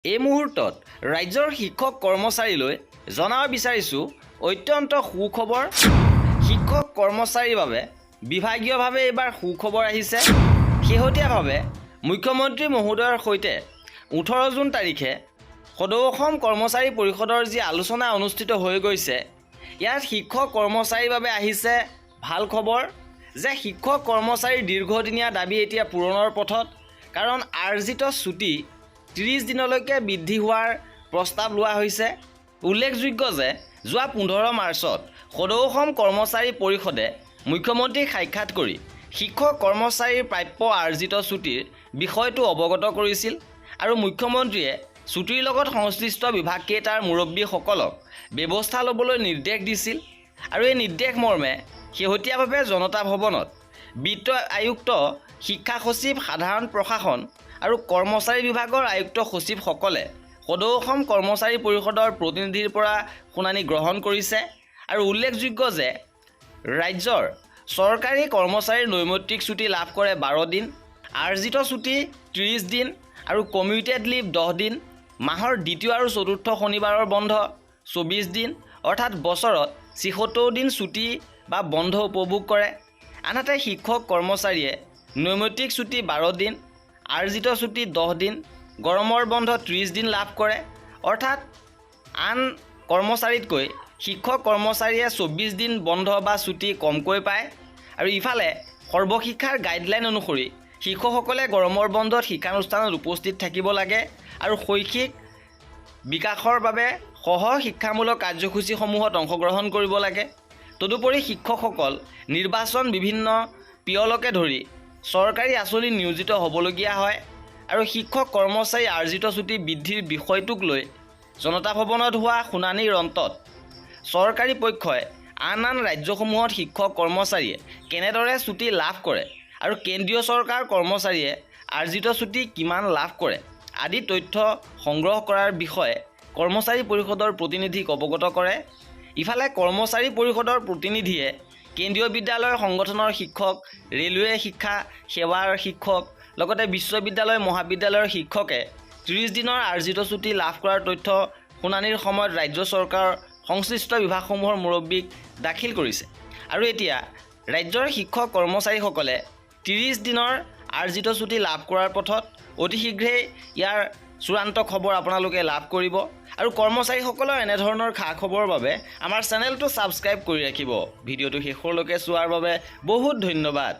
এই মুহূৰ্তত ৰাজ্যৰ শিক্ষক কৰ্মচাৰীলৈ জনাব বিচাৰিছোঁ অত্যন্ত সুখবৰ। শিক্ষক কৰ্মচাৰীৰ বাবে বিভাগীয়ভাৱে এইবাৰ সুখবৰ আহিছে। শেহতীয়াভাৱে মুখ্যমন্ত্ৰী মহোদয়ৰ সৈতে 18 জুন তাৰিখে সদৌ অসম কৰ্মচাৰী পৰিষদৰ যি আলোচনা অনুষ্ঠিত হৈ গৈছে, ইয়াত শিক্ষক কৰ্মচাৰীৰ বাবে আহিছে ভাল খবৰ যে শিক্ষক কৰ্মচাৰীৰ দীৰ্ঘদিনীয়া দাবী এতিয়া পূৰণৰ পথত। কাৰণ আৰ্জিত ছুটি 30 দিনলৈকে বৃদ্ধি হোৱাৰ প্ৰস্তাৱ লোৱা হৈছে। উল্লেখযোগ্য যে যোৱা 15 মাৰ্চত সদৌ অসম কৰ্মচাৰী পৰিষদে মুখ্যমন্ত্ৰীক সাক্ষাৎ কৰি শিক্ষক কৰ্মচাৰীৰ প্ৰাপ্য আৰ্জিত ছুটিৰ বিষয়টো অৱগত কৰিছিল আৰু মুখ্যমন্ত্ৰীয়ে ছুটিৰ লগত সংশ্লিষ্ট বিভাগকেইটাৰ মুৰব্বীসকলক ব্যৱস্থা ল'বলৈ নিৰ্দেশ দিছিল। আৰু এই নিৰ্দেশ মৰ্মে শেহতীয়াভাৱে জনতা ভৱনত বিত্ত আয়ুক্ত, শিক্ষা সচিব, সাধাৰণ প্ৰশাসন আৰু কৰ্মচাৰী বিভাগৰ আয়ুক্ত সচিবসকলে সদৌ অসম কৰ্মচাৰী পৰিষদৰ প্ৰতিনিধিৰ পৰা শুনানি গ্ৰহণ কৰিছে। আৰু উল্লেখযোগ্য যে ৰাজ্যৰ চৰকাৰী কৰ্মচাৰীৰ নৈমিত্তিক ছুটি লাভ কৰে 12 দিন, আৰ্জিত ছুটি 30 দিন আৰু কমিউটেড লিভ 10 দিন, মাহৰ দ্বিতীয় আৰু চতুৰ্থ শনিবাৰৰ বন্ধ 24 দিন, অৰ্থাৎ বছৰত 76 দিন ছুটি বা বন্ধ উপভোগ কৰে। আনহাতে শিক্ষক কৰ্মচাৰীয়ে নৈমিত্তিক ছুটি 12 দিন, আৰ্জিত ছুটি 10 দিন, গৰমৰ বন্ধ 30 দিন লাভ কৰে। অৰ্থাৎ আন কৰ্মচাৰীতকৈ শিক্ষক কৰ্মচাৰীয়ে 24 দিন বন্ধ বা ছুটি কমকৈ পায়। আৰু ইফালে সৰ্বশিক্ষাৰ গাইডলাইন অনুসৰি শিক্ষকসকলে গৰমৰ বন্ধত শিক্ষানুষ্ঠানত উপস্থিত থাকিব লাগে আৰু শৈক্ষিক বিকাশৰ বাবে সহ শিক্ষামূলক কাৰ্যসূচীসমূহত অংশগ্ৰহণ কৰিব লাগে। তদুপৰি শিক্ষকসকল নিৰ্বাচন, বিভিন্ন পিয়লকে ধৰি চৰকাৰী আঁচনিত নিয়োজিত হ'বলগীয়া হয়। আৰু শিক্ষক কৰ্মচাৰী আৰ্জিত ছুটি বৃদ্ধিৰ বিষয়টোক লৈ জনতা ভৱনত হোৱা শুনানিৰ অন্তত চৰকাৰী পক্ষই আন ৰাজ্যসমূহত শিক্ষক কৰ্মচাৰীয়ে কেনেদৰে ছুটি লাভ কৰে আৰু কেন্দ্ৰীয় চৰকাৰ কৰ্মচাৰীয়ে আৰ্জিত ছুটি কিমান লাভ কৰে আদি তথ্য সংগ্ৰহ কৰাৰ বিষয়ে কৰ্মচাৰী পৰিষদৰ প্ৰতিনিধিক অৱগত কৰে। ইফালে কৰ্মচাৰী পৰিষদৰ প্ৰতিনিধিয়ে কেন্দ্ৰীয় বিদ্যালয় সংগঠনৰ শিক্ষক, ৰেলৱে শিক্ষা সেৱাৰ শিক্ষক, লগতে বিশ্ববিদ্যালয় মহাবিদ্যালয়ৰ শিক্ষকে 30 দিনৰ আৰ্জিত ছুটি লাভ কৰাৰ তথ্য শুনানিৰ সময়ত ৰাজ্য চৰকাৰৰ সংশ্লিষ্ট বিভাগসমূহৰ মুৰব্বীক দাখিল কৰিছে। আৰু এতিয়া ৰাজ্যৰ শিক্ষক কৰ্মচাৰীসকলে 30 দিনৰ আৰ্জিত ছুটি লাভ কৰাৰ পথত। অতি শীঘ্ৰেই ইয়াৰ চূড়ান্ত খবৰ আপোনালোকে লাভ কৰিব। আৰু কৰ্মচাৰীসকলৰ এনেধৰণৰ খা খবৰৰ বাবে আমাৰ চেনেলটো ছাবস্ক্ৰাইব কৰি ৰাখিব। ভিডিঅ'টো শেষলৈকে চোৱাৰ বাবে বহুত ধন্যবাদ।